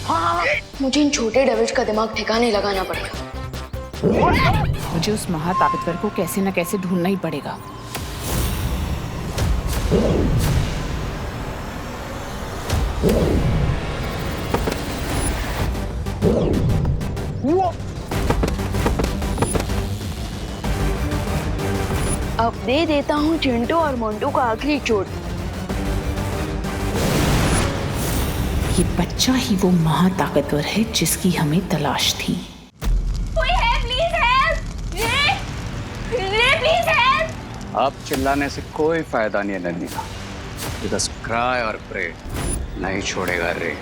हाँ। मुझे इन छोटे डेविल्स का दिमाग ठिकाने लगाना पड़ेगा। मुझे उस महाताकतवर को कैसे न कैसे ढूंढना ही पड़ेगा। अब दे देता हूँ चिंटू और मोंटू को आखिरी चोट। ये बच्चा ही वो महाताकतवर है जिसकी हमें तलाश थी। कोई है, प्लीज हेल्प! रे प्लीज हेल्प! अब चिल्लाने से कोई फायदा नहीं है नन्ही। बस क्राई और प्रे, नहीं छोड़ेगा रे।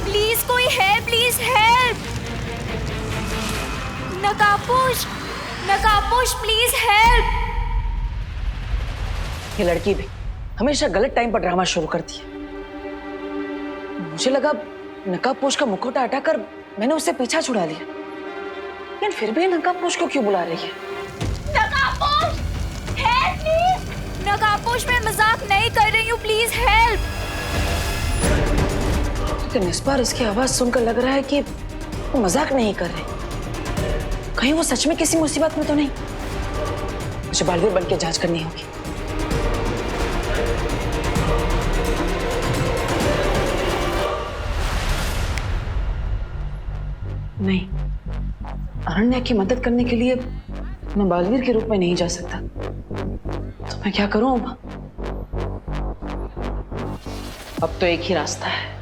प्लीज कोई है, प्लीज हेल्प! नकापुश प्लीज हेल्प! ये लड़की भी हमेशा गलत टाइम पर ड्रामा शुरू करती है। मुझे लगा नकाबपोश का मुखौटा हटाकर मैंने उससे पीछा छुड़ा लिया, लेकिन फिर भी नकाबपोश को क्यों बुला रही है? नकाबपोश हेल्प प्लीज! नकाबपोश मैं मजाक नहीं कर रही हूँ, प्लीज हेल्प! लेकिन इस बार इसकी आवाज सुनकर लग रहा है कि वो मजाक नहीं कर रही। कहीं वो सच में किसी मुसीबत में तो नहीं? मुझे बालवीर बन के जांच करनी होगी। नहीं, अरण्या की मदद करने के लिए मैं बालवीर के रूप में नहीं जा सकता। तो मैं क्या करूं अब तो एक ही रास्ता है।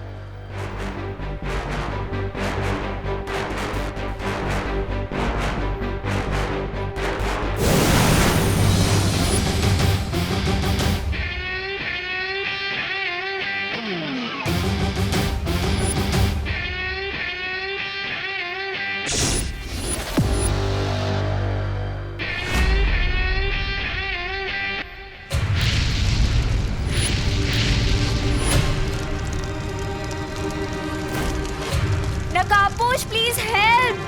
नकाबपोश प्लीज हेल्प!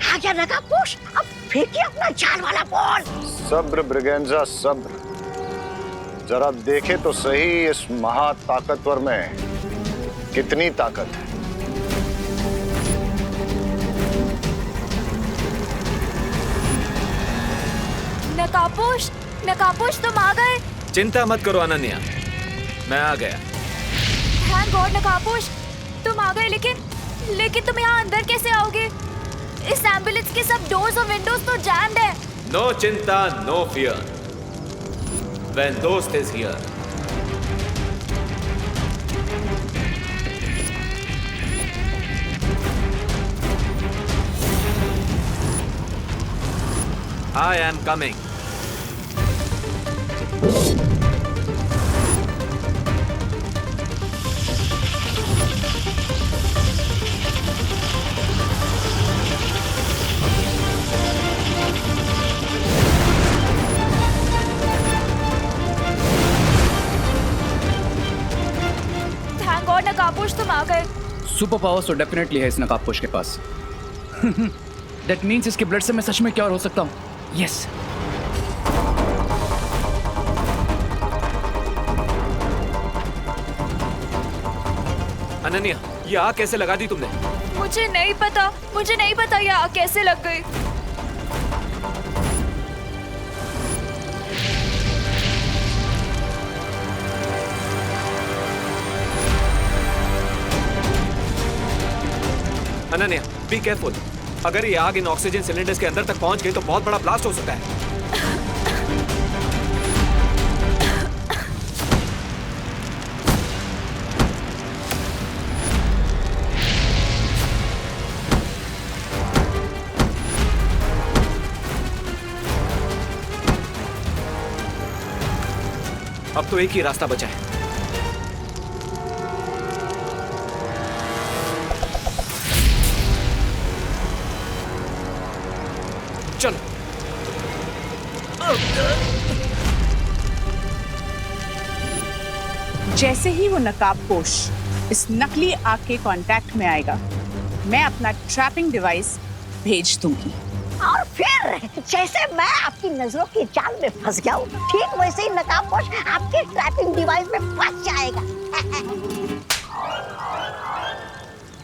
आ गया नकाबपोश, अब फेंकिए अपना जान वाला बॉल। सब्र ब्रिगेंजा सब्र, जरा देखे तो सही इस महाताकतवर में कितनी ताकत है। नकाबपोश तुम आ गए। चिंता मत करो अनन्या, मैं आ गया। थैंक गॉड नकाबपोश, तुम आ गए। लेकिन तुम यहाँ अंदर कैसे आओगे? इस एम्बुलेंस के सब डोर्स और विंडोज तो जैम्ड है। नो चिंता, नो फियर, व्हेन दोस्त is here. I am coming. Thank God नकाबपोश तुम आ गए। सुपर पावर्स तो डेफिनेटली है इस नकाबपोश के पास। दैट मीन्स इसके ब्लड से मैं सच में क्योर हो सकता हूँ। यस अनन्या, ये आग कैसे लगा दी तुमने? मुझे नहीं पता ये आग कैसे लग गई। Ananya, be careful. अगर ये आग इन ऑक्सीजन सिलेंडर्स के अंदर तक पहुंच गई तो बहुत बड़ा ब्लास्ट हो सकता है। अब तो एक ही रास्ता बचा है। चलो। जैसे ही वो नकाबपोश इस नकली आग के कांटेक्ट में आएगा, मैं अपना ट्रैपिंग डिवाइस भेज दूंगी। और फिर जैसे मैं आपकी नजरों की जाल में फंस गया हूँ, ठीक वैसे ही नकाबपोश आपके ट्रैपिंग डिवाइस में फंस जाएगा।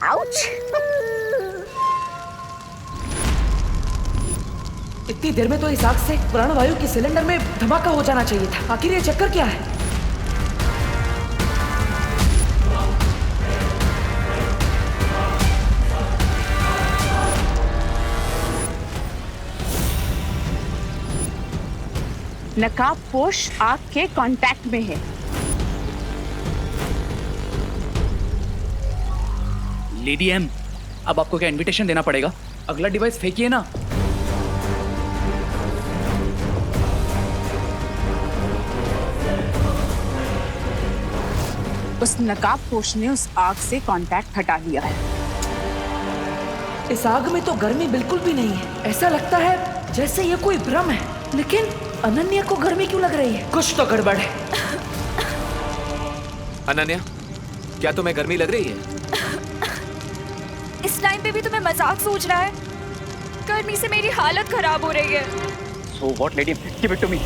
आउच। इतनी देर में तो इस आग से प्राणवायु के सिलेंडर में धमाका हो जाना चाहिए था। आखिर ये चक्कर क्या है? नकाबपोश आग के कांटेक्ट में है। लेडी एम, अब आपको क्या इनविटेशन देना पड़ेगा? अगला डिवाइस फेंकिए ना। उस नकाबपोश ने उस आग से कांटेक्ट हटा लिया है। इस आग में तो गर्मी बिल्कुल भी नहीं है। ऐसा लगता है जैसे ये कोई भ्रम है। लेकिन अनन्या को गर्मी क्यों लग रही है? कुछ तो गड़बड़ है। अनन्या, क्या तुम्हें गर्मी लग रही है? इस टाइम पे भी तुम्हें मजाक सूझ रहा है? गर्मी से मेरी हालत खराब हो रही है। So what, lady? Give it to me.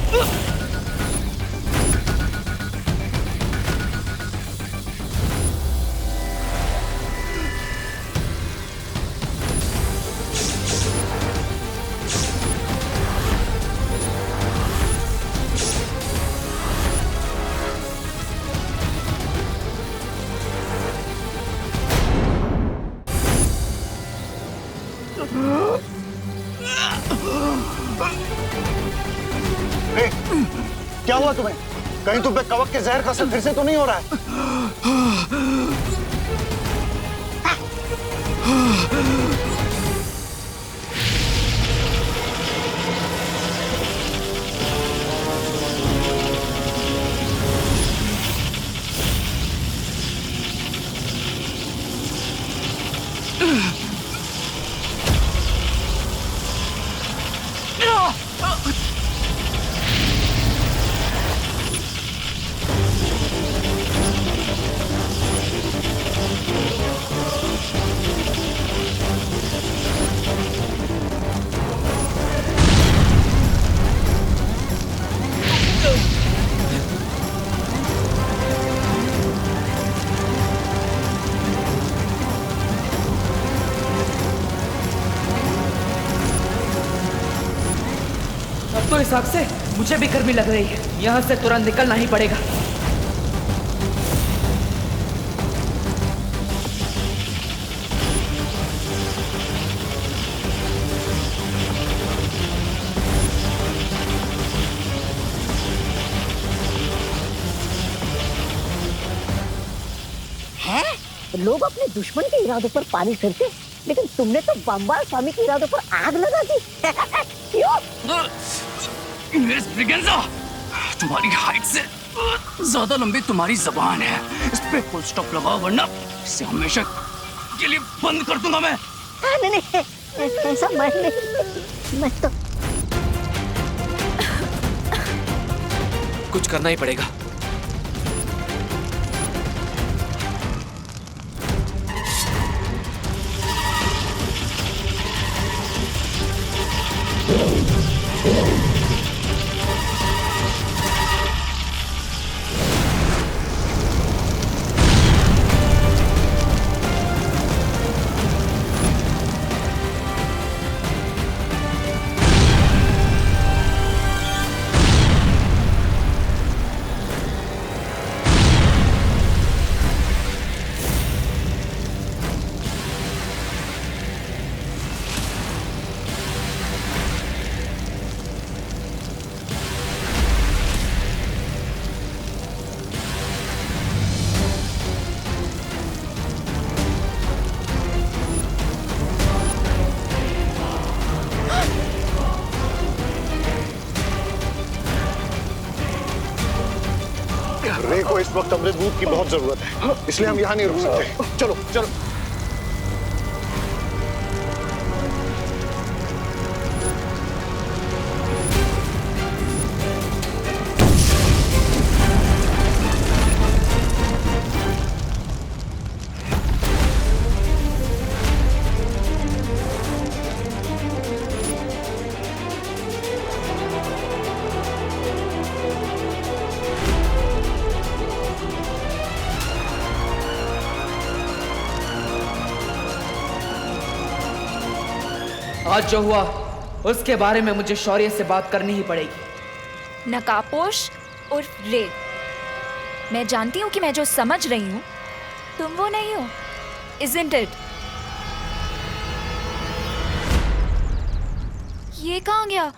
क्या हुआ तुम्हें? कहीं तुम पे कवक के जहर का असर फिर से तो नहीं हो रहा है? अब तो इस आग से मुझे भी गर्मी लग रही है। यहाँ से तुरंत निकलना ही पड़ेगा। है? लोग अपने दुश्मन के इरादों पर पानी फिरते, लेकिन तुमने तो बम्बार स्वामी के इरादों पर आग लगा दी। क्यों? मिस ब्रिगेंजा, तुम्हारी हाइट से ज्यादा लंबी तुम्हारी जबान है। इस पे फुल स्टॉप लगाओ, वरना इसे हमेशा के लिए बंद कर दूंगा मैं। नहीं नहीं, ऐसा मैं तो कुछ करना ही पड़ेगा। को इस वक्त अमृत दूध की बहुत जरूरत है, इसलिए हम यहाँ नहीं रुक सकते। चलो चलो। आज जो हुआ उसके बारे में मुझे शौर्य से बात करनी ही पड़ेगी। नकाबपोश और रे, मैं जानती हूँ कि मैं जो समझ रही हूँ तुम वो नहीं हो, isn't it? ये कहाँ गया?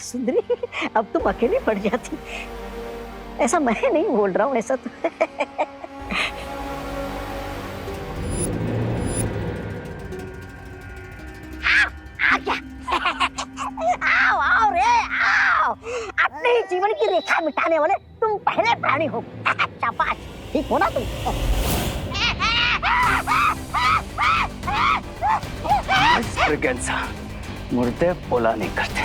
सुंदरी, अब तुम अकेली पड़ जाती। ऐसा मैं नहीं बोल रहा हूँ, ऐसा तो आओ आओ रे आओ, अपने ही जीवन की रेखा मिटाने वाले तुम पहले प्राणी हो। शाबाश, ठीक हो ना तुम? मुर्दे बोला नहीं करते,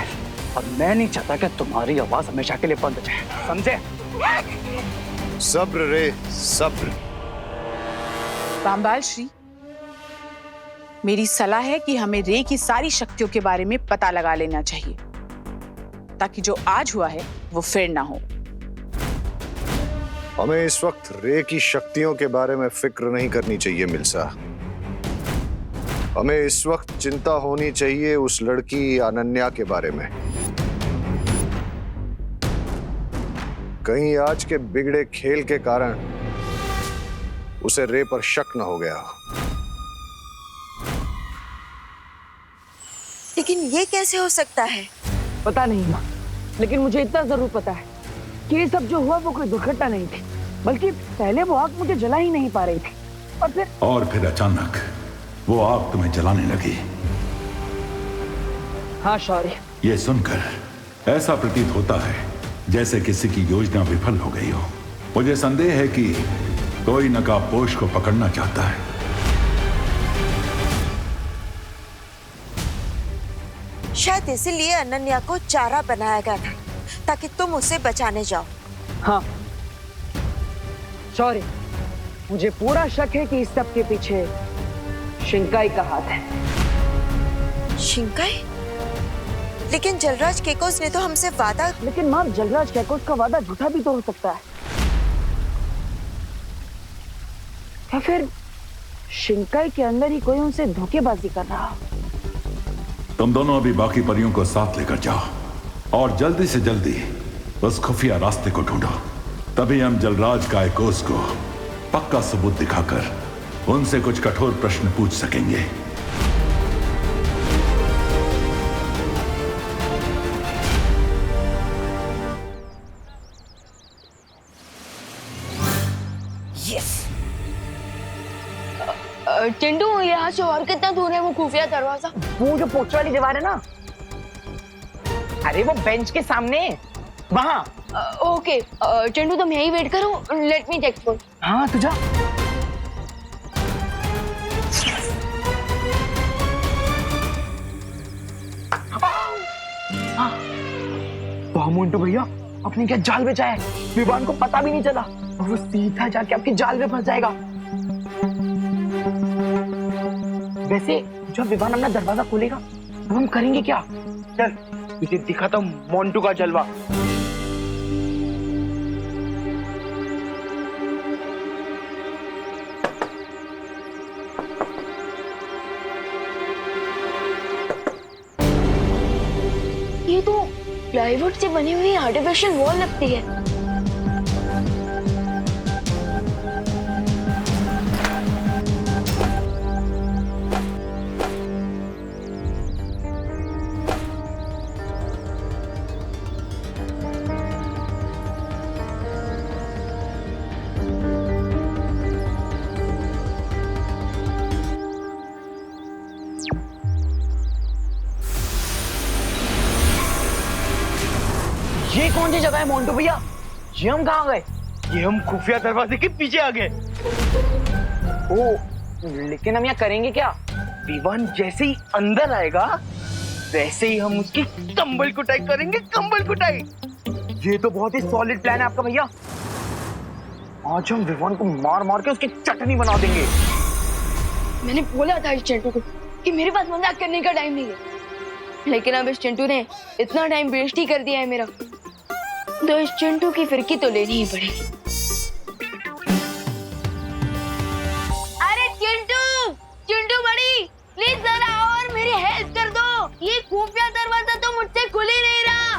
और मैं नहीं चाहता कि तुम्हारी आवाज हमेशा के लिए बंद हो जाए, समझे? सब्र रे सब्र। रामबाल श्री, मेरी सलाह है कि हमें रे की सारी शक्तियों के बारे में पता लगा लेना चाहिए, ताकि जो आज हुआ है वो फिर ना हो। हमें इस वक्त रे की शक्तियों के बारे में फिक्र नहीं करनी चाहिए मिल्सा। हमें इस वक्त चिंता होनी चाहिए उस लड़की अनन्या के बारे में। कहीं आज के बिगड़े खेल के कारण उसे रे पर शक न हो गया। लेकिन ये कैसे हो सकता है? पता नहीं माँ, लेकिन मुझे इतना जरूर पता है कि ये सब जो हुआ वो कोई दुर्घटना नहीं थी, बल्कि पहले वो आग मुझे जला ही नहीं पा रही थी, और फिर अचानक वो आग तुम्हें जलाने लगी। हाँ शौर्य, ये सुनकर ऐसा प्रतीत होता है जैसे किसी की योजना विफल हो गई हो। मुझे संदेह है कि कोई नकाबपोश को पकड़ना चाहता है। शायद इसीलिए अनन्या को चारा बनाया गया था, ताकि तुम उसे बचाने जाओ। हाँ शौर्य, मुझे पूरा शक है कि इस सब के पीछे शिंकाई का हाथ है। शिंकाई? लेकिन जलराज केकोस ने तो हमसे वादा। लेकिन माँ, जलराज केकोस का वादा झूठा भी तो हो सकता है, या फिर शिंकाई के अंदर ही कोई उनसे धोखेबाजी कर रहा हो। तुम दोनों अभी बाकी परियों को साथ लेकर जाओ और जल्दी से जल्दी उस खुफिया रास्ते को ढूंढो। तभी हम जलराज कायकोस को पक्का सबूत दिखाकर उनसे कुछ कठोर प्रश्न पूछ सकेंगे। चिंटू, यहाँ से और कितना दूर है वो खुफिया दरवाजा? वो जो पोस्टर वाली दीवार है ना, अरे वो बेंच के सामने वहाँ। ओके चिंटू, तुम यही वेट करो, लेट मी चेक फॉर। हाँ तू जा। वाह मोंटू भैया, अपनी क्या जाल में जाए, विवान को पता भी नहीं चला और वो सीधा जाके आपकी जाल में फंस जाएगा। वैसे जब विवान अपना दरवाजा खोलेगा तो हम करेंगे क्या? चल तुझे दिखाता हूँ मोंटू का जलवा। ये तो प्लाईवुड से बनी हुई आर्टिफिशियल वॉल लगती है। ये कौन सी जगह है मोन्टू भैया? ये हम कहाँ गए? ये हम खुफिया दरवाजे के पीछे आ गए। ओ, लेकिन हम यहाँ करेंगे क्या? विवान जैसे ही अंदर आएगा वैसे ही हम उसकी कंबल कुटाई करेंगे, कंबल कुटाई। ये तो बहुत ही सॉलिड प्लान है आपका भैया। आज हम विवान को मार मार के उसकी चटनी बना देंगे। मैंने बोला था इस चिंटू को कि मेरे पास मजाक करने का टाइम नहीं है, लेकिन अब इस चिंटू ने इतना टाइम वेस्ट ही कर दिया है मेरा, तो इस चिंटू की फिरकी तो लेनी ही पड़ेगी। अरे चिंटू, चिंटू बड़ी, प्लीज जरा और मेरी हेल्प कर दो। ये खुफिया दरवाजा तो मुझसे खुल ही नहीं रहा।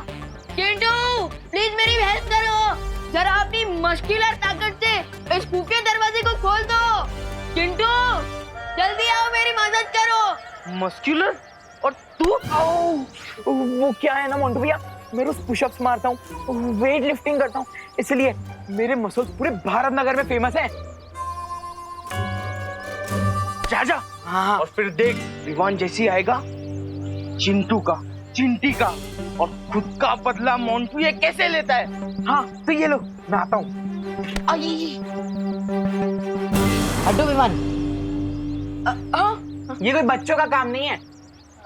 चिंटू प्लीज मेरी हेल्प करो, जरा अपनी मस्कुलर ताकत से इस खुफिया दरवाजे को खोल दो। चिंटू जल्दी आओ, मेरी मदद करो। मस्कुलर? और तू? आओ, वो क्या है ना मोन्टू भैया, मैं रोज पुशअप्स मारता हूँ, वेट लिफ्टिंग करता हूँ, इसलिए मेरे मसल्स पूरे भारत नगर में फेमस हैं। जा जा। हाँ, और फिर देख विवान जैसी आएगा, चिंटू का, चिंटी का और खुद का बदला मोन्टू ये कैसे लेता है। हाँ तो ये लो, मैं आता हूँ। हटो विवान, ये कोई बच्चों का काम नहीं है,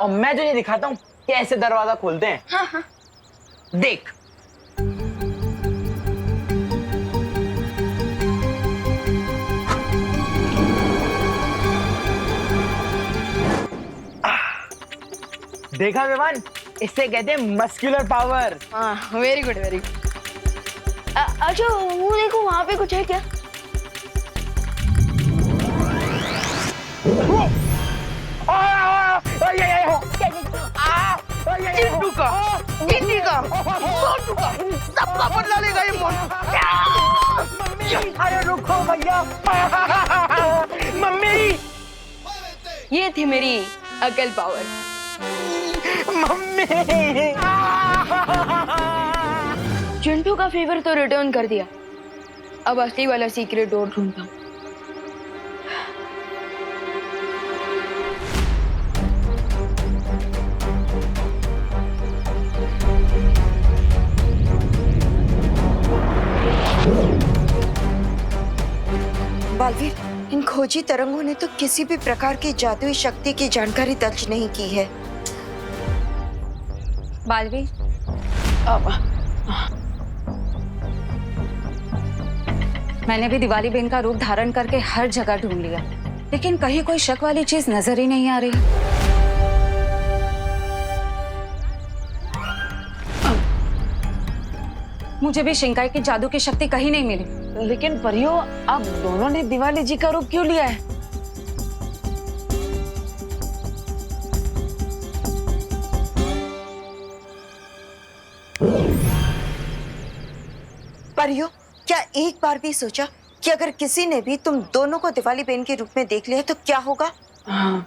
और मैं तुझे दिखाता हूँ कैसे दरवाजा खोलते हैं। हाँ हाँ। देख। देखा विवान, इससे कहते हैं मस्कुलर पावर। हाँ, वेरी गुड वेरी गुड। अच्छा वो देखो वहाँ पे कुछ है क्या? चिंटू का, चिंटी का, मोन्टू का, सबका बदला लेगा ये मोन्टू। अरे रुको भैया, मम्मी। ये थी मेरी अकल पावर। मम्मी। चिंटू का फेवर तो रिटर्न कर दिया, अब असली वाला सीक्रेट डोर ढूंढता हूँ। बालवीर, इन खोजी तरंगों ने तो किसी भी प्रकार की जादुई शक्ति की जानकारी दर्ज नहीं की है। बालवीर, मैंने भी दिवाली बेन का रूप धारण करके हर जगह ढूंढ लिया, लेकिन कहीं कोई शक वाली चीज नजर ही नहीं आ रही। मुझे भी शिंकाई की जादू की शक्ति कहीं नहीं मिली। लेकिन परियो, आप दोनों ने दिवाली जी का रूप क्यों लिया है? परियो, क्या एक बार भी सोचा कि अगर किसी ने भी तुम दोनों को दिवाली बेन के रूप में देख लिया तो क्या होगा? हाँ।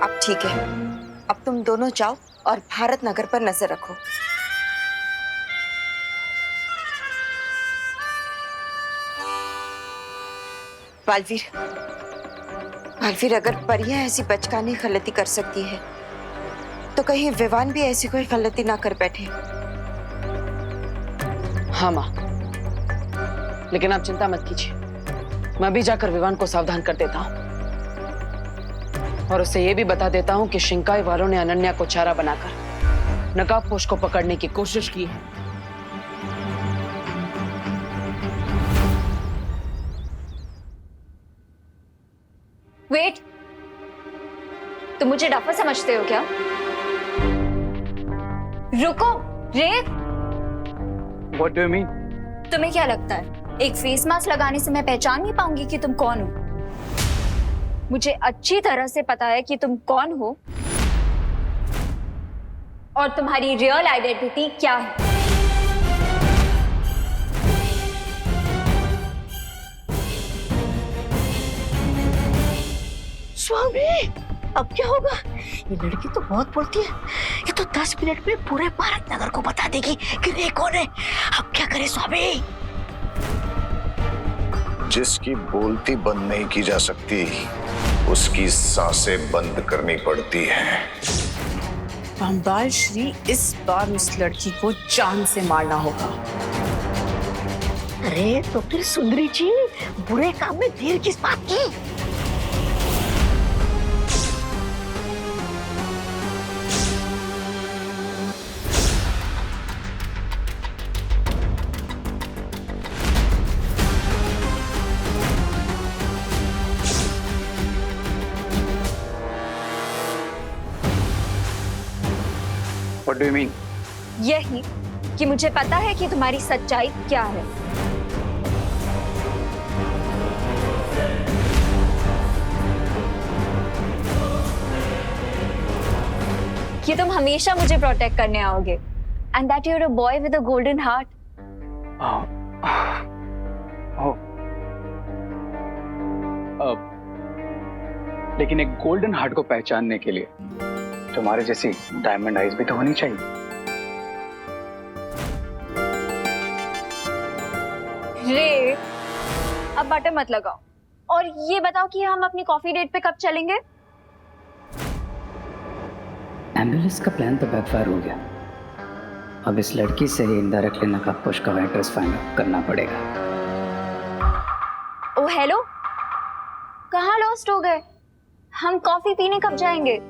अब ठीक है, अब तुम दोनों जाओ और भारत नगर पर नजर रखो। बालवीर, बालवीर, अगर परिया ऐसी बचकानी गलती कर सकती है तो कहीं विवान भी ऐसी कोई गलती ना कर बैठे। हाँ माँ, लेकिन आप चिंता मत कीजिए, मैं भी जाकर विवान को सावधान कर देता हूँ और उससे ये भी बता देता हूँ कि शिंकाई वालों ने अनन्या को चारा बनाकर नकाबपोश को पकड़ने की कोशिश की है। वेट, तुम मुझे डफर समझते हो क्या? रुको, रे। What do you mean? तुम्हें क्या लगता है एक फेस मास्क लगाने से मैं पहचान नहीं पाऊंगी कि तुम कौन हो? मुझे अच्छी तरह से पता है कि तुम कौन हो और तुम्हारी रियल आइडेंटिटी क्या है। स्वामी, अब क्या होगा? ये लड़की तो बहुत बोलती है, ये तो 10 मिनट में पूरे भारत नगर को बता देगी कि रे कौन है। अब क्या करे स्वामी? जिसकी बोलती बंद नहीं की जा सकती, उसकी सांसें बंद करनी पड़ती हैं। पांबाल श्री, इस बार उस लड़की को जान से मारना होगा। अरे तो फिर सुंदरी जी, बुरे काम में देर किस बात की? What do you mean? यही कि मुझे पता है कि तुम्हारी सच्चाई क्या है। कि तुम हमेशा मुझे प्रोटेक्ट करने आओगे and that you are a boy with a golden heart. लेकिन एक गोल्डन हार्ट को पहचानने के लिए तुम्हारे जैसी डायमंड आइज भी तो होनी चाहिए। रे, अब बटन मत लगाओ और ये बताओ कि हम अपनी कॉफी डेट पे कब चलेंगे? एम्बुलेंस का प्लान तो बैकफायर हो गया। अब इस लड़की से ही इनडायरेक्टली नकाबपोश का एड्रेस फाइंड आउट करना पड़ेगा। ओ हेलो, कहाँ लॉस्ट हो गए? हम कॉफी पीने कब जाएंगे?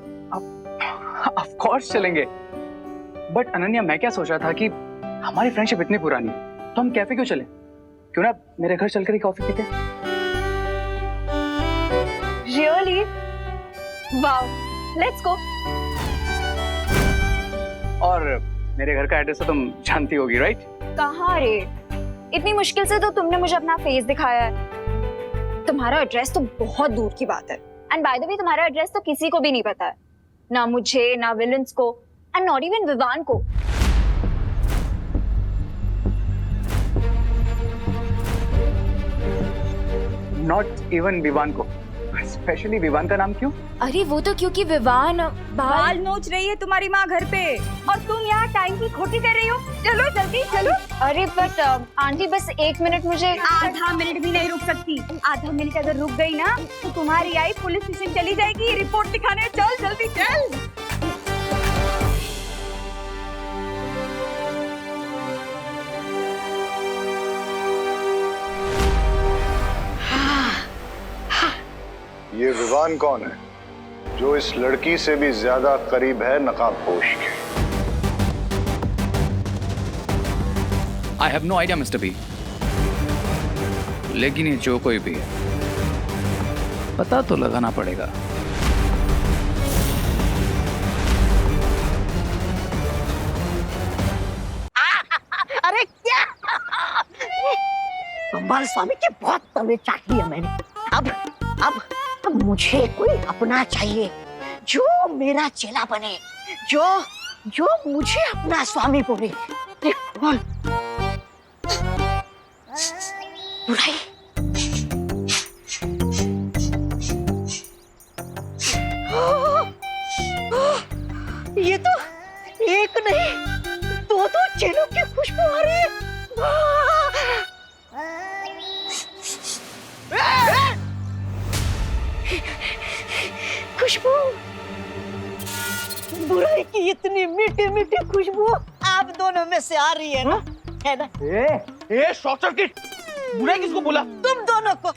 ऑफ कोर्स चलेंगे, बट अनन्या मैं क्या सोच रहा था कि हमारी फ्रेंडशिप इतनी पुरानी है तो हम कैफे क्यों चलें? क्यों ना मेरे घर चलकर ही कॉफी पीते? रियली? Wow, let's go. और मेरे घर का एड्रेस तो तुम जानती होगी, राइट? कहाँ रे? इतनी मुश्किल से तो तुमने मुझे अपना फेस दिखाया है। तुम्हारा एड्रेस तो बहुत दूर की बात है। एंड बाय द वे, तुम्हारा एड्रेस तो किसी को भी नहीं पता है, ना मुझे, ना विलन्स को, एंड नॉट इवन विवान को। नॉट इवन विवान को? स्पेशली विवान का नाम क्यों? अरे वो तो क्योंकि विवान बाल नोच रही है तुम्हारी माँ घर पे और तुम यहाँ टाइम की खोटी कर रही हो। चलो जल्दी चलो। अरे बट आंटी बस 1 मिनट, मुझे आधा मिनट भी नहीं रुक सकती। आधा मिनट अगर रुक गई ना तो तुम्हारी आई पुलिस स्टेशन चली जाएगी रिपोर्ट लिखाने। चल जल्दी चल। ये विवान कौन है जो इस लड़की से भी ज्यादा करीब है नकाबपोश के? I have no idea mister B, लेकिन ये जो कोई भी है पता तो लगाना पड़ेगा। अरे क्या? पंबाल स्वामी के बहुत तवे चाट लिया मैंने। अब मुझे कोई अपना चाहिए जो मेरा चेला बने, जो मुझे अपना स्वामी बोले। कौन? बुराई? ये तो एक नहीं दो चेलों की खुशबू आ रही है। खुशबू, बुराई की इतनी मीठी मीठी खुशबू आप दोनों में से आ रही है ना? है ना? ए शॉर्ट सर्किट! बुराई किसको बोला? तुम दोनों को।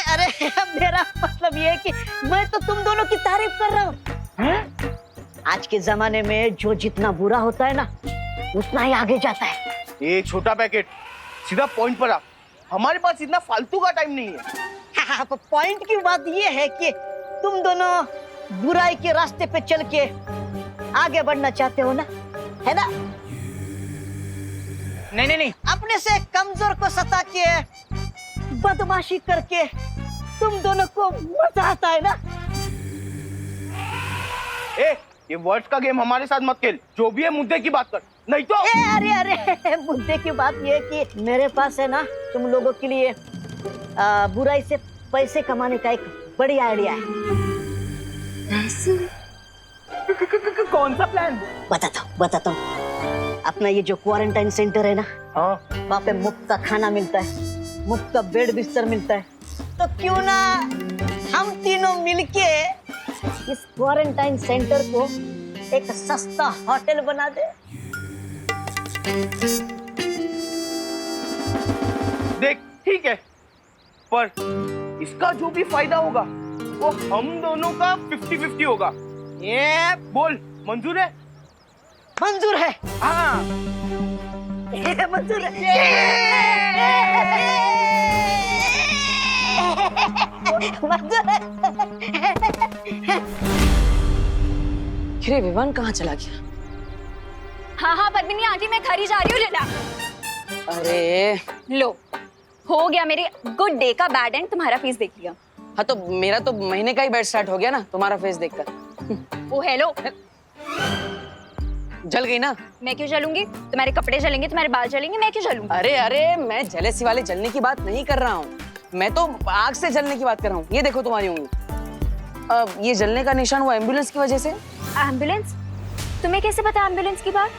अरे मेरा मतलब ये है कि मैं तो तुम दोनों की तारीफ कर रहा हूँ। आज के जमाने में जो जितना बुरा होता है ना उतना ही आगे जाता है। ये छोटा पैकेट, सीधा पॉइंट पर आ। हमारे पास इतना फालतू का टाइम नहीं है। पॉइंट की बात ये है कि तुम दोनों बुराई के रास्ते पे चल के आगे बढ़ना चाहते हो ना, है ना? नहीं। अपने से कमजोर को सता के बदमाशी करके तुम दोनों को मजा आता है ना? ये वर्ड्स का गेम हमारे साथ मत खेल। जो भी है मुद्दे की बात कर, नहीं तो। अरे मुद्दे की बात ये है कि मेरे पास है ना तुम लोगों के लिए बुराई से पैसे कमाने का एक बढ़िया आइडिया है। कौन सा प्लान? बताता हूँ। अपना ये जो क्वारंटाइन सेंटर है ना, वहाँ पे मुफ्त का खाना मिलता है। मुफ्त का बेड बिस्तर मिलता है, तो क्यों ना हम तीनों मिलके इस क्वारंटाइन सेंटर को एक सस्ता होटल बना दे। देख ठीक है, पर इसका जो भी फायदा होगा वो हम दोनों का 50-50 होगा। ये बोल, मंजूर है? मंजूर है। हाँ मंजूर है। मंजूर है। अरे विवान कहाँ चला गया? हाँ हाँ पद्मिनी आंटी, मैं घर ही जा रही हूँ, लेना। अरे लो, हो गया मेरे गुड डे का बैड एंड, तुम्हारा फेस देख लिया। हाँ तो मेरा तो महीने का ही बैड स्टार्ट हो गया ना तुम्हारा फेस देखकर। ओ हेलो, जल गई ना? मैं क्यों जलूंगी? तुम्हारे कपड़े जलेंगे, तुम्हारे बाल जलेंगे, मैं क्यों जलूंगी? अरे अरे, मैं जेलेसी वाले जलने की बात नहीं कर रहा हूँ, मैं तो आग से जलने की बात कर रहा हूँ। ये देखो तुम्हारी उंगली, ये जलने का निशान वो एम्बुलेंस की वजह से। एम्बुलेंस? तुम्हें कैसे पता एम्बुलेंस की बात?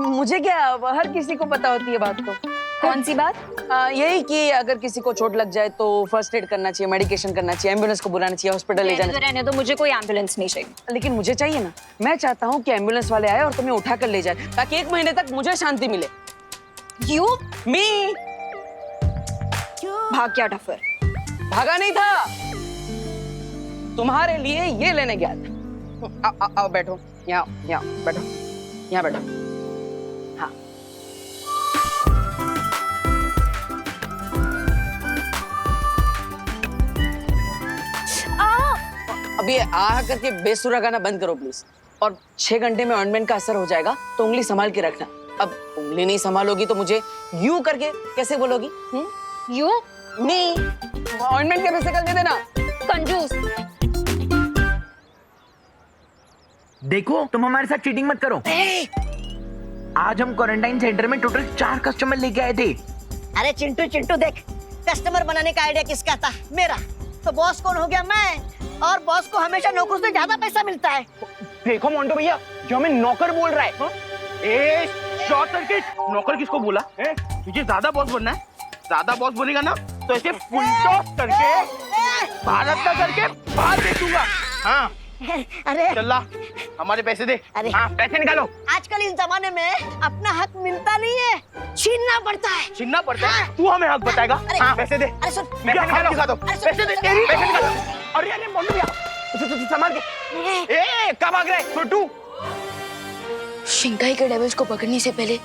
मुझे क्या, हर किसी को पता होती है बात। तो कौन सी बात? यही कि अगर किसी को चोट लग जाए तो फर्स्ट एड करना चाहिए, मेडिकेशन करना चाहिए, एम्बुलेंस को बुलाना चाहिए, हॉस्पिटल ले जाना चाहिए। रहने दो, मुझे कोई एम्बुलेंस नहीं चाहिए। लेकिन मुझे चाहिए ना, मैं चाहता हूँ कि एम्बुलेंस वाले आए और तुम्हें उठा कर ले जाए, ताकि 1 महीने तक मुझे शांति मिले। यू मी भाग गया डफर। भागा नहीं था, तुम्हारे लिए ये लेने गया था। आओ बैठो, यहाँ बैठो, यहाँ बैठो। हाँ अभी आ करके बेसुरा गाना बंद करो प्लीज। और 6 घंटे में ऑइंटमेंट का असर हो जाएगा, तो उंगली संभाल के रखना। अब उंगली नहीं संभालोगी तो मुझे यू करके कैसे बोलोगी? यू मी ऑइंटमेंट के पैसे कल दे देना। कंजूस। देखो, तुम हमारे साथ चीटिंग मत करो। आज हम क्वारंटाइन सेंटर में टोटल 4 कस्टमर लेके आए थे। अरे चिंटू चिंटू देख, कस्टमर बनाने का आइडिया किसका था? मेरा। तो बॉस कौन हो गया? मैं। और बॉस को हमेशा नौकर से ज्यादा पैसा मिलता है। देखो मोंटो भैया, जो हमें नौकर बोल रहा है। हाँ? ए शॉर्ट सर्किट, नौकर किसको बोला? तुझे ज्यादा बॉस बनना है? ज्यादा बॉस बनेगा ना तो ऐसे फुल टॉस करके भारत का करके बाहर दे दूंगा। हाँ अरे चल ला, हमारे पैसे दे। अरे हाँ पैसे निकालो। आजकल इस जमाने में अपना हक मिलता नहीं है, छीनना पड़ता है। छीनना पड़ता है? तू हमें हक बताएगा? हाँ पैसे दे। अरे सुन, पैसे निकालो, दिखा दो। अरे सुन, पैसे दे, पैसे निकालो। अरे अरे मोंटू भैया, संभाल के। ए कब भाग रहे छोटू? शिंकाई के डेविल्स को पकड़ने से पहले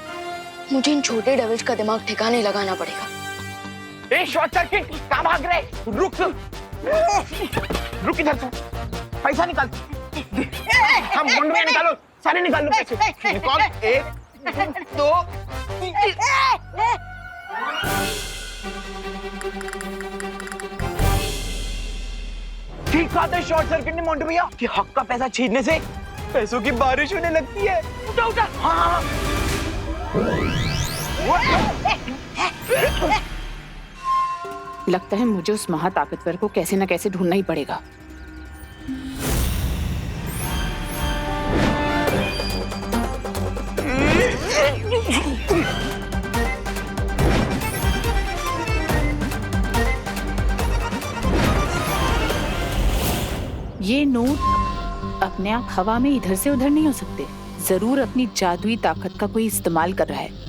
मुझे इन छोटे डेविल्स का दिमाग ठिकाने लगाना पड़ेगा। ए शॉर्ट सर्किट, कहाँ भाग रहे? रुक रुक इधर से, पैसा निकाल। हम मुंडू में निकालो, सारे निकाल लो पैसे। निकाल। 1 2 ठीक बात है शॉर्ट सर्किट ने मोंटू भैया, कि हक का पैसा छीनने से पैसों की बारिश होने लगती है। उठा उठा। हाँ लगता है मुझे उस महाताकतवर को कैसे न कैसे ढूंढना ही पड़ेगा। ये नोट अपने आप हवा में इधर से उधर नहीं हो सकते, जरूर अपनी जादुई ताकत का कोई इस्तेमाल कर रहा है।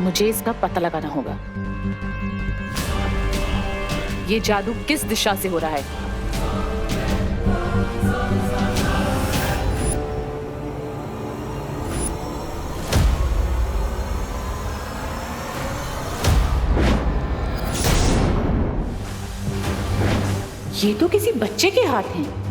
मुझे इसका पता लगाना होगा। ये जादू किस दिशा से हो रहा है? ये तो किसी बच्चे के हाथ हैं।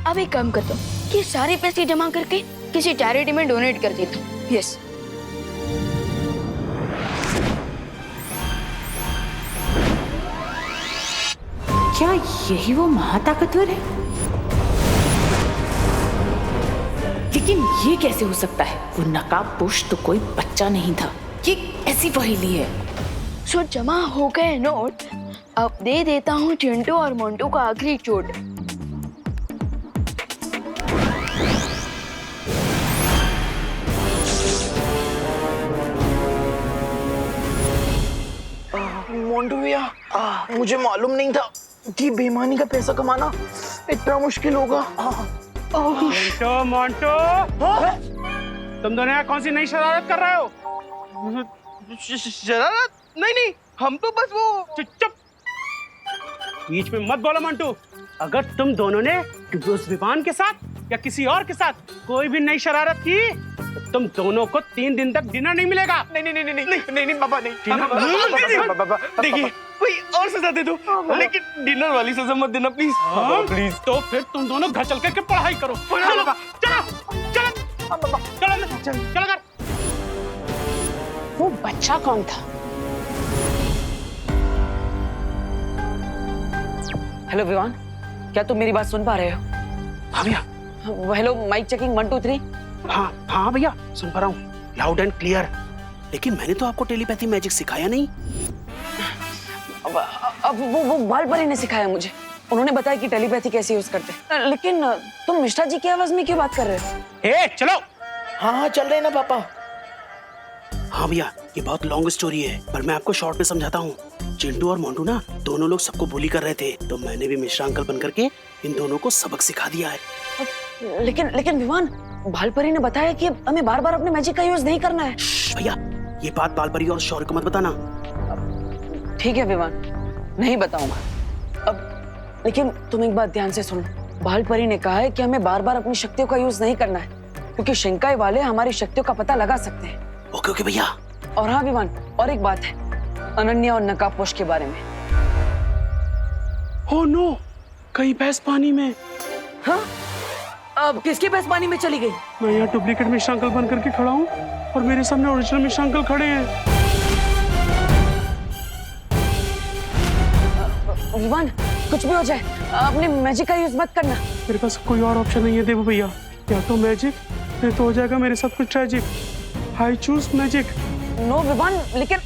अब एक काम करता हूँ कि सारे पैसे जमा करके किसी चैरिटी में डोनेट कर देता हूँ। यस क्या यही वो महाताकतवर है? लेकिन ये कैसे हो सकता है? वो नकाबपोश तो कोई बच्चा नहीं था। ये ऐसी पहेली है। सो जमा हो गए नोट, अब दे देता हूँ चिंटू और मोंटू को आखिरी चोट। मोंटू भैया, मुझे मालूम नहीं था कि बेईमानी का पैसा कमाना इतना मुश्किल होगा। मोंटो मोंटो, तुम दोनों यहाँ कौन सी नई शरारत कर रहे हो? शरारत? नहीं, हम तो बस वो। चुप, बीच में मत बोलो मोंटू। अगर तुम दोनों ने उस विवान के साथ या किसी और के साथ कोई भी नई शरारत की तो तुम दोनों को 3 दिन तक डिनर नहीं मिलेगा। नहीं पापा, नहीं पापा, देखिए कोई और सजा दे दो, लेकिन डिनर वाली सजा मत देना प्लीज। प्लीज। तो फिर तुम दोनों घर चल के पढ़ाई करो। चलो कर। वो बच्चा कौन था? हेलो विवान, क्या तुम मेरी बात सुन पा रहे हो? हाँ भैया। Hello, mike checking 1 2 3। हाँ भैया, सुन पा रहा हूँ लाउड एंड क्लियर। लेकिन मैंने तो आपको टेलीपैथी मैजिक सिखाया नहीं। अब वो बाल परी ने सिखाया मुझे। उन्होंने बताया कि टेलीपैथी कैसे यूज करते हैं। लेकिन तुम मिश्रा जी की आवाज में क्यों बात कर रहे हो? चलो। हाँ चल रहे हैं ना पापा। हाँ भैया, ये बहुत लॉन्ग स्टोरी है, पर मैं आपको शॉर्ट में समझाता हूँ। चिंटू और मोंटू ना दोनों लोग सबको बुली कर रहे थे, तो मैंने भी मिश्रा अंकल बन करके इन दोनों को सबक सिखा दिया है। लेकिन विवान, भालपरी ने बताया कि हमें बार बार अपने मैजिक का यूज नहीं करना है। भैया, ये बात भालपरी और शौर्य को मत बताना। ठीक है विवान, नहीं बताऊंगा। अब लेकिन तुम एक बात ध्यान से सुनो। भालपरी ने कहा है कि हमें बार बार अपनी शक्तियों का यूज नहीं करना है, क्योंकि शिंकाई वाले हमारी शक्तियों का पता लगा सकते हैं। ओके भैया। और हाँ विवान, और एक बात है, अनन्या और नकाबपोश के बारे में। ओह नो, कहीं भैंस पानी में। हाँ? अब किसकी भैंस पानी में चली गई? मैं यहाँ डुप्लीकेट मिश्रा अंकल बन करके खड़ा हूँ और मेरे सामने ओरिजिनल मिश्रा अंकल खड़े हैं। विवान, कुछ भी हो जाए अपने मैजिक का यूज मत करना। मेरे पास कोई और ऑप्शन नहीं है देवू भैया, या तो मैजिक या तो हो जाएगा मेरे साथ कुछ tragic. I choose magic. No Vivaan, लेकिन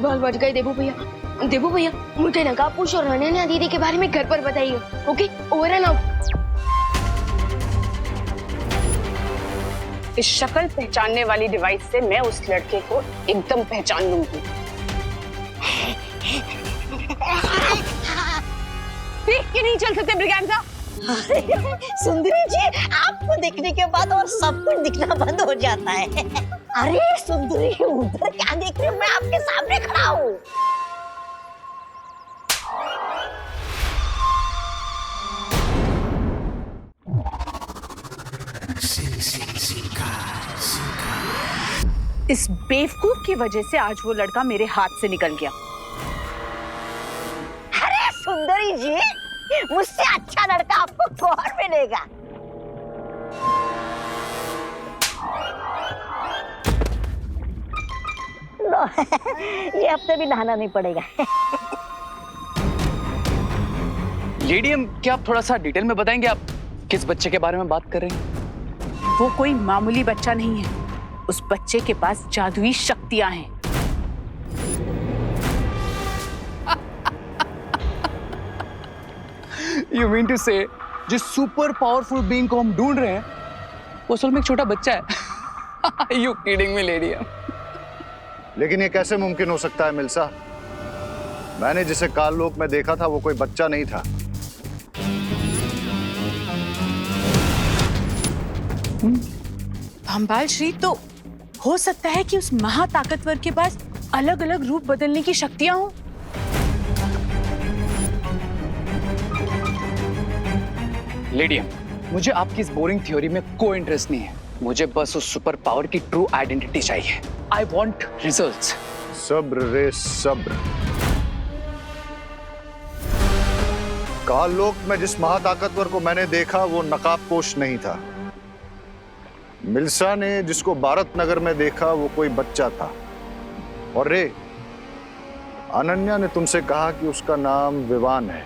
बाल बच गए देवू भैया, मुझे नकाबपोश और अनन्या दीदी के बारे में घर पर बताइए। Okay, over and out. इस शक्ल पहचानने वाली डिवाइस से मैं उस लड़के को एकदम पहचान लूंगी। देख के नहीं चल सकते ब्रिगेंजा। सुंदरी जी, आपको देखने के बाद और सब कुछ दिखना बंद हो जाता है। अरे सुंदरी, उधर क्या देख रही हो? मैं आपके सामने खड़ा हूँ। इस बेवकूफ की वजह से आज वो लड़का मेरे हाथ से निकल गया। अरे सुंदरी जी, मुझसे अच्छा लड़का आपको कौन मिलेगा? लो, ये हफ्ते भी नहाना नहीं पड़ेगा। लेडीएम, क्या आप थोड़ा सा डिटेल में बताएंगे आप किस बच्चे के बारे में बात कर रहे हैं? वो कोई मामूली बच्चा नहीं है। उस बच्चे के पास जादुई शक्तियां हैं। You mean to say, जिस सुपर पावरफुल बीइंग को हम ढूंढ रहे हैं वो असल में एक छोटा बच्चा है? You kidding me, लेडीएम? लेकिन ये कैसे मुमकिन हो सकता है मिल्सा? मैंने जिसे काल लोक में देखा था वो कोई बच्चा नहीं था। भंबाल श्री, तो हो सकता है कि उस महाताकतवर के पास अलग अलग रूप बदलने की शक्तियां हों? लेडियम, मुझे आपकी इस बोरिंग थ्योरी में कोई इंटरेस्ट नहीं है। मुझे बस उस सुपर पावर की ट्रू आइडेंटिटी चाहिए। I want results. सब्र रे सब्र। काललोक में जिस महाताकतवर को मैंने देखा वो नकाबपोश नहीं था। मिल्सा ने जिसको भारत नगर में देखा वो कोई बच्चा था। और रे, अनन्या ने तुमसे कहा कि उसका नाम विवान है।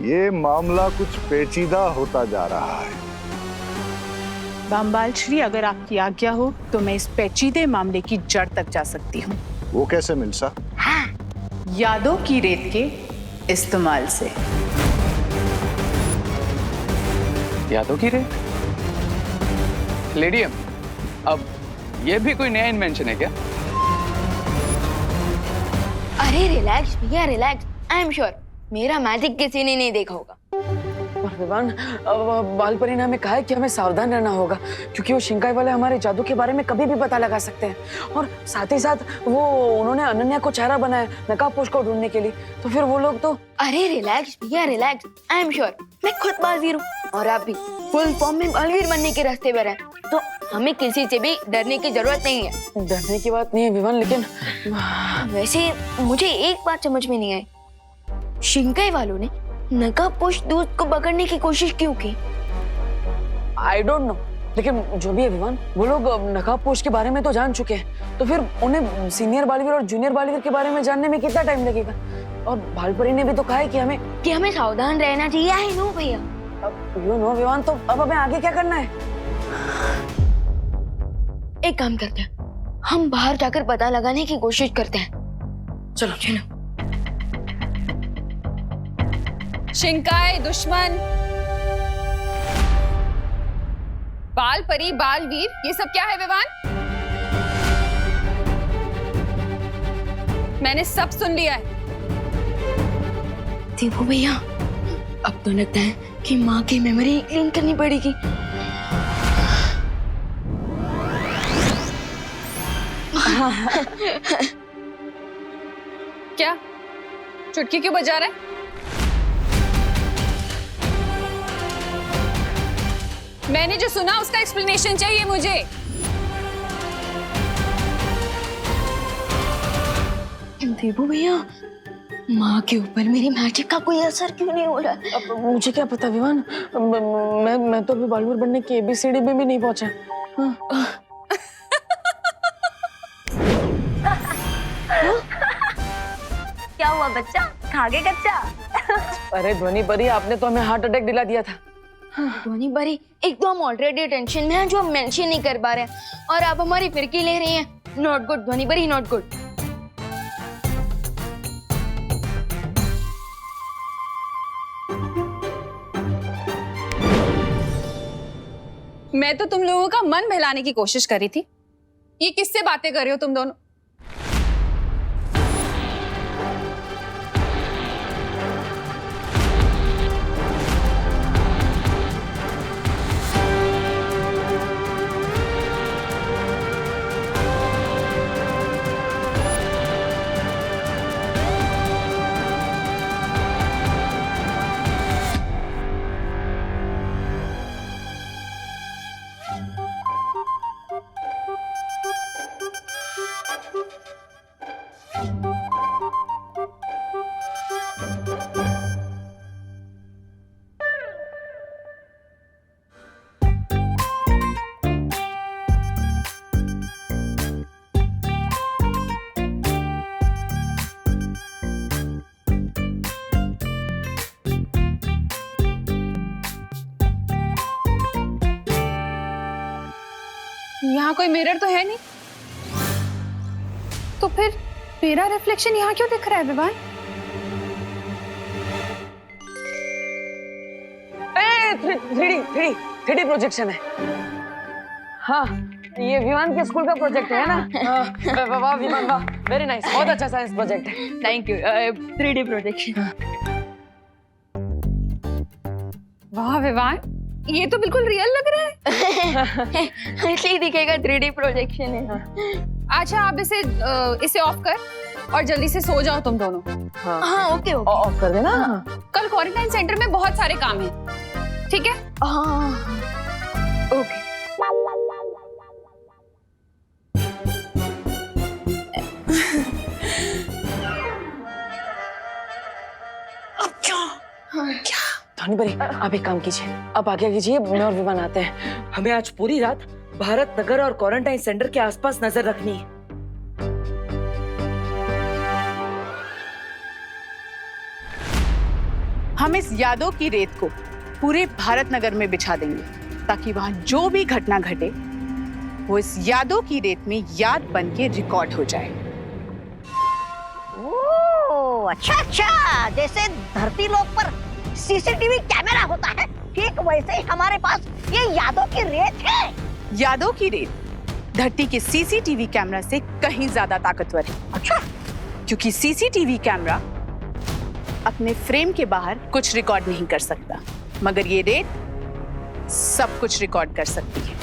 ये मामला कुछ पेचीदा होता जा रहा है। बामबाल श्री, अगर आपकी आज्ञा हो तो मैं इस पेचीदे मामले की जड़ तक जा सकती हूँ। वो कैसे मिल्सा? यादों की रेत के इस्तेमाल से। यादों की रेत? लेडियम, अब ये भी कोई नया इन्वेंशन है क्या? अरे रिलैक्स भैया रिलैक्स, आई एम श्योर मेरा मैजिक किसी ने नहीं देखा होगा। और विवान, बाल परी ने हमें कहा है कि हमें सावधान रहना होगा, क्योंकि वो शिंकाई वाले हमारे जादू के बारे में कभी भी पता लगा सकते हैं। और साथ ही साथ उन्होंने अनन्या को चेहरा बनाया नकाबपोश को ढूंढने के लिए, तो फिर वो लोग तो। अरे रिलैक्स भैया रिलैक्स, आई एम श्योर मैं खुद बालवीर हूँ और आप भी फुल फॉर्म में बालवीर बनने के रास्ते पर हैं, तो हमें किसी से भी डरने की जरूरत नहीं है। डरने की बात नहीं है विवान, लेकिन वैसे मुझे एक बात समझ में नहीं आई, शिंकाई वालों ने नकाबपोश दूत को पकड़ने की कोशिश क्यों की? आई डोंट नो, लेकिन जो भी है विवान, वो लोग नकाबपोश के बारे में तो जान चुके हैं, तो फिर उन्हें सीनियर बालवीर और जूनियर बालवीर के बारे में जानने में कितना टाइम लगेगा? और भालपरी ने भी तो कहा है कि हमें सावधान रहना चाहिए। आई नो भैया। यू नो विवान, तो अब हमें आगे क्या करना है? एक काम करते हैं, हम बाहर जाकर पता लगाने की कोशिश करते हैं। चलो चलो। शिंकाई दुश्मन, बाल परी, बालवीर, ये सब क्या है विवान? मैंने सब सुन लिया है। देखो भैया, अब तो लगता है कि माँ की मेमोरी क्लीन करनी पड़ेगी। क्या चुटकी क्यों बजा रहा है? मैंने जो सुना उसका एक्सप्लेनेशन चाहिए मुझे। देबू भैया, माँ के ऊपर मेरी मैजिक का कोई असर क्यों नहीं हो रहा? अब मुझे क्या पता विवान, मैं तो अभी बालवीर बनने की ABCD में भी नहीं पहुंचा। क्या हुआ बच्चा, खा गए कच्चा? अरे ध्वनि परी, आपने तो हमें हार्ट अटैक दिला दिया था। ध्वनि परी, एक तो हम ऑलरेडी टेंशन में हैं जो हम मेंशन नहीं कर पा रहे हैं, और आप हमारी फिरकी ले रही हैं। नॉट गुड ध्वनि परी, नॉट गुड। मैं तो तुम लोगों का मन बहलाने की कोशिश करी थी। ये किससे बातें कर रहे हो तुम दोनों? यहाँ कोई मिरर तो है नहीं, तो फिर मेरा रिफ्लेक्शन यहाँ क्यों दिख रहा है विवान? 3D प्रोजेक्शन है। हाँ, ये विमान के स्कूल का प्रोजेक्ट है ना? वाह विमान, वाह, वेरी नाइस, बहुत अच्छा साइंस प्रोजेक्ट है। Thank you. 3D projection. वाह विवान, ये तो बिल्कुल रियल लग रहा है। ऐसे ही दिखेगा, 3D प्रोजेक्शन है। अच्छा आप इसे ऑफ कर और जल्दी से सो जाओ तुम दोनों। हाँ ओके ओके ऑफ कर देना। कल क्वारंटाइन सेंटर में बहुत सारे काम हैं, ठीक है? हाँ ओके। धनी बरी, आप एक काम कीजिए, आप आगे कीजिए, मैं और विमान आते हैं। हमें आज पूरी रात भारत नगर और क्वारंटाइन सेंटर के आसपास नजर रखनी है। हम इस यादों की रेत को पूरे भारत नगर में बिछा देंगे ताकि वहां जो भी घटना घटे वो इस यादों की रेत में याद बन के रिकॉर्ड हो जाए। ओह अच्छा, जैसे धरती लोक पर सीसीटीवी कैमरा होता है, ठीक वैसे ही हमारे पास ये यादों की रेत है। यादों की रेत धरती के सीसीटीवी कैमरा से कहीं ज्यादा ताकतवर है। अच्छा, क्योंकि सीसीटीवी कैमरा अपने फ्रेम के बाहर कुछ रिकॉर्ड नहीं कर सकता, मगर ये रेत सब कुछ रिकॉर्ड कर सकती है।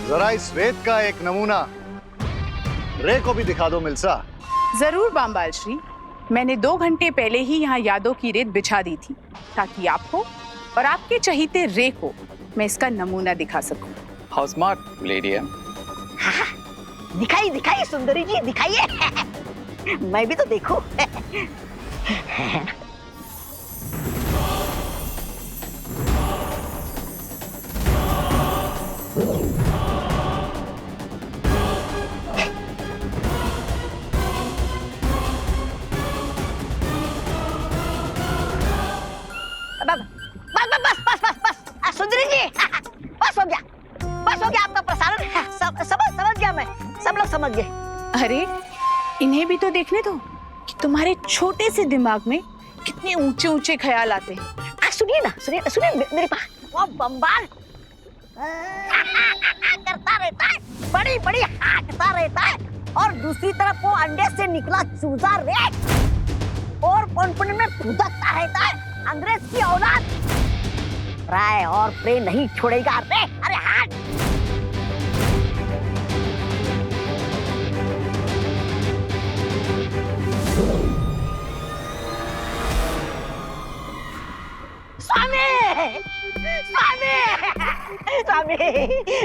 जरा इस रेत का एक नमूना रे को भी दिखा दो मिल्सा। जरूर बामबाल श्री, मैंने 2 घंटे पहले ही यहाँ यादों की रेत बिछा दी थी ताकि आपको और आपके चहीते रे को मैं इसका नमूना दिखा सकूं। हाउ स्मार्ट लेडी है। दिखाइए दिखाइए सुंदरी जी, दिखाइए। मैं भी तो देखूं। बस सुंदरी जी, बस हो गया आपका प्रसारण। समझ गया मैं, सब लोग समझ गए। अरे इन्हें भी तो देखने दो कि तुम्हारे छोटे से दिमाग में कितने ऊंचे ऊंचे ख्याल आते हैं। सुनिए ना, सुनिए मेरे पास वो बम्बाल करता रहता है, बड़ी बड़ी हाँकता रहता है, और दूसरी तरफ वो अंडे से निकला चूजा रे और कॉन्फिडेंस में फुदकता रहता है। अंग्रेज की औलाद राय और प्रे नहीं छोड़ेगा रे। अरे हट। स्वामी,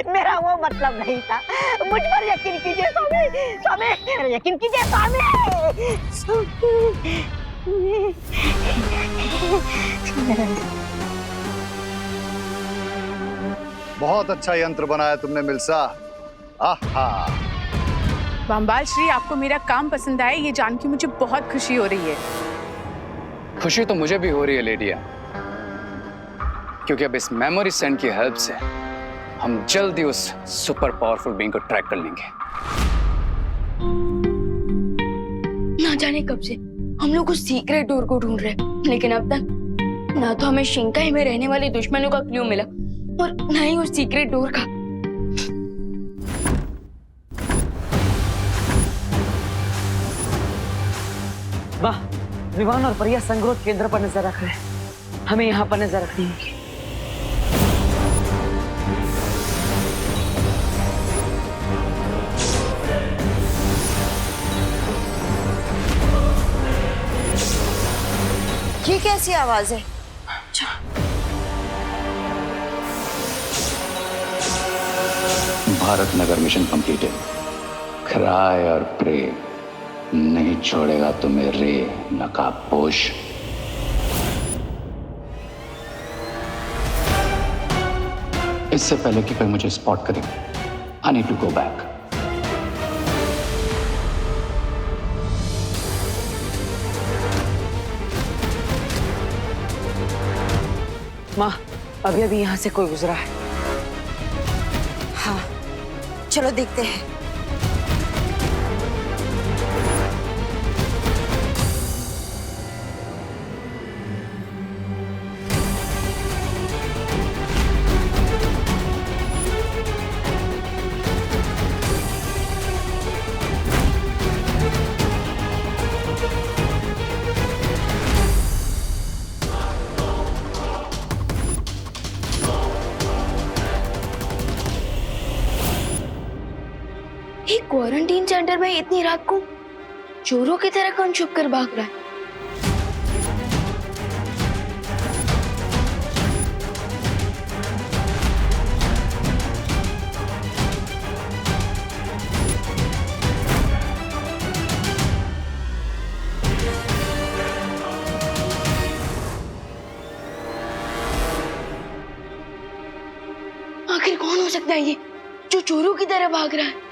मेरा वो मतलब नहीं था, मुझ पर यकीन कीजिए स्वामी, मेरा यकीन कीजिए स्वामी। बहुत अच्छा यंत्र बनाया तुमने मिल्सा। आहा। बामबाल श्री, आपको मेरा काम पसंद आया ये जान के मुझे बहुत खुशी हो रही है। खुशी तो मुझे भी हो रही है लेडिया, क्योंकि अब इस मेमोरी सेंड की हेल्प से हम जल्दी उस सुपर पावरफुल बीइंग को ट्रैक कर लेंगे। ना जाने कब से हम लोग उस सीक्रेट डोर को ढूंढ रहे हैं, लेकिन अब तक ना तो हमें शिंकाई में रहने वाले दुश्मनों का क्लू मिला और ना ही उस सीक्रेट डोर का। वाह, विमान और परिया संग्रोध केंद्र पर नजर रख रहे हैं, हमें यहाँ पर नजर रखनी होगी। ये कैसी आवाज है? Bharat Nagar mission completed. Cry और प्रे नहीं छोड़ेगा तुम्हें रे नकाबपोश। इससे पहले कि कोई मुझे स्पॉट करे, I need to go back. माँ, अभी अभी यहाँ से कोई गुजरा है। हाँ, चलो देखते हैं। एक क्वारंटीन सेंटर में इतनी रात को चोरों की तरह कौन छुप कर भाग रहा है? आखिर कौन हो सकता है ये जो चोरों की तरह भाग रहा है?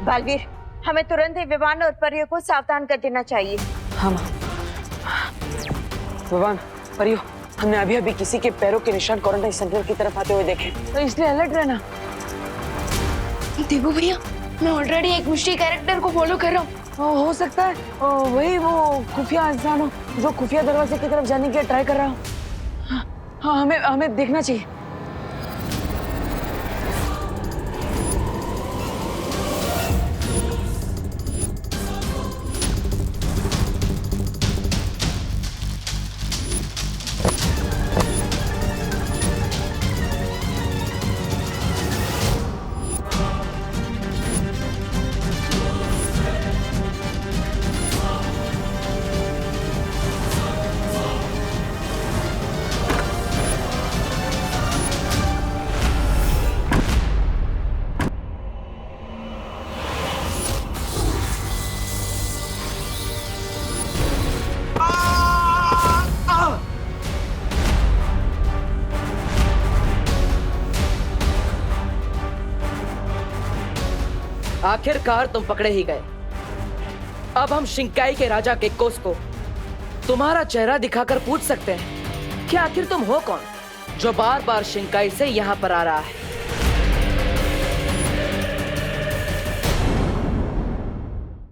बालवीर, हमें तुरंत ही विवान और परियों को सावधान कर देना चाहिए। हाँ माँ। विवान, परियो, हमने अभी अभी किसी के पैरों के निशान क्वारंटाइन सेंटर की तरफ आते हुए देखे, तो इसलिए अलर्ट रहना। देखो भैया, मैं ऑलरेडी एक मुश्ती कैरेक्टर को फॉलो कर रहा हूँ। हो सकता है वही वो खुफिया इंसान हो जो खुफिया दरवाजे की तरफ जाने के ट्राई कर रहा हो। हाँ, हमें देखना चाहिए। आखिरकार तुम पकड़े ही गए। अब हम शिंकाई के राजा केकोस को तुम्हारा चेहरा दिखाकर पूछ सकते हैं कि आखिर तुम हो कौन जो बार बार शिंकाई से यहाँ पर आ रहा है।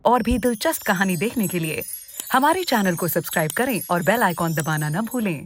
और भी दिलचस्प कहानी देखने के लिए हमारे चैनल को सब्सक्राइब करें और बेल आइकॉन दबाना न भूलें।